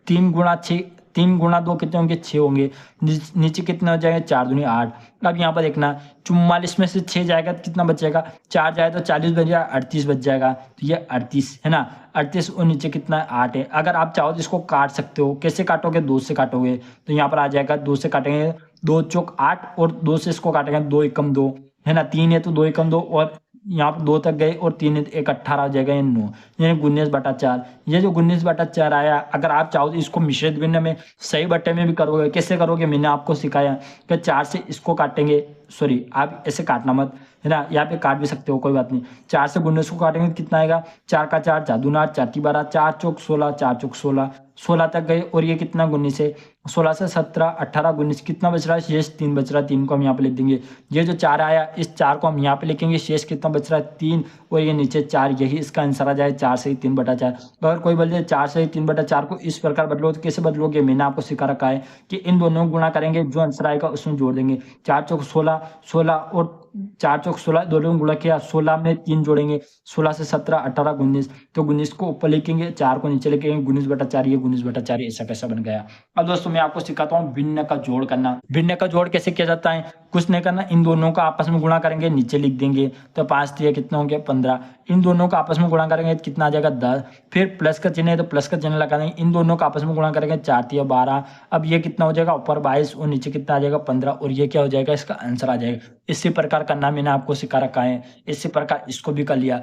3 गुणा 6, 3 गुणा 2 कितने होंगे 6 होंगे, नीचे कितना हो जाएगा 4 दूनी 8। अब यहाँ पर देखना 44 में से 6 जाएगा तो कितना बचेगा, 4 जाए तो 40 बच जाएगा, 38 बच जाएगा। तो ये 38 है ना, 38 और नीचे कितना 8 है। अगर आप चाहो तो इसको काट सकते हो, कैसे काटोगे 2 से काटोगे तो यहाँ पर आ जाएगा 2 से काटेंगे, 2 चौक 8 और 2 से इसको काटेंगे 2 एकम 2 है ना, 3 है तो 2 एकम 2 और यहाँ पर 2 तक गए और 3 एक 18 हो जाएगा, ये 9 यानी 19/4। ये जो 19/4 आया, अगर आप चाहो तो इसको मिश्रित भिन्न में सही बट्टे में भी करोगे। कैसे करोगे मैंने आपको सिखाया कि 4 से इसको काटेंगे, सॉरी आप ऐसे काटना मत है ना, यहाँ पे काट भी सकते हो कोई बात नहीं। 4 से 19 को काटेंगे कितना आएगा, 4 का 4 4 8 4 12, 4 चौक 16, 4 चौक 16, 16 तक गए और ये कितना 19 है, 16 से 17 18 19 कितना बच रहा है, शेष 3 बच रहा है, 3 को हम यहाँ पे लिख देंगे। ये जो 4 आया इस 4 को हम यहाँ पे लिखेंगे, शेष कितना बच रहा है 3 और ये नीचे 4, यही इसका आंसर आ जाए 4 से 3/4। अगर कोई बोले 4 से 3/4 को इस प्रकार बदलो तो कैसे बदलोगे, मैंने आपको सिखा रखा है कि इन दोनों को गुणा करेंगे, जो आंसर आएगा उसमें जोड़ देंगे। 4 चौक 16, 16 और 4 चौक 16 दोनों गुणा किया, 16 में 3 जोड़ेंगे, 16 से 17 18 19, तो 19 को ऊपर लिखेंगे, 4 को नीचे लिखेंगे, 19/4, ये 19/4 ऐसा कैसा बन गया। अब दोस्तों मैं आपको सिखाता हूँ भिन्न का जोड़ करना। भिन्न का जोड़ कैसे किया जाता है, कुछ नहीं करना, इन दोनों का आपस में गुणा करेंगे, नीचे लिख देंगे, तो 5 3 कितना हो गया 15, इन दोनों का आपस में गुणा करेंगे तो कितना आ जाएगा 10, फिर प्लस का चिन्ह है तो प्लस का चिन्ह लगा देंगे, इन दोनों का आपस में गुणा करेंगे 4 3 12, अब ये कितना हो जाएगा ऊपर 22 और नीचे कितना आ जाएगा 15 और ये क्या हो जाएगा इसका आंसर आ जाएगा। इसी प्रकार करना मैंने आपको सिखा रखा है, इसी प्रकार इसको भी कर लिया।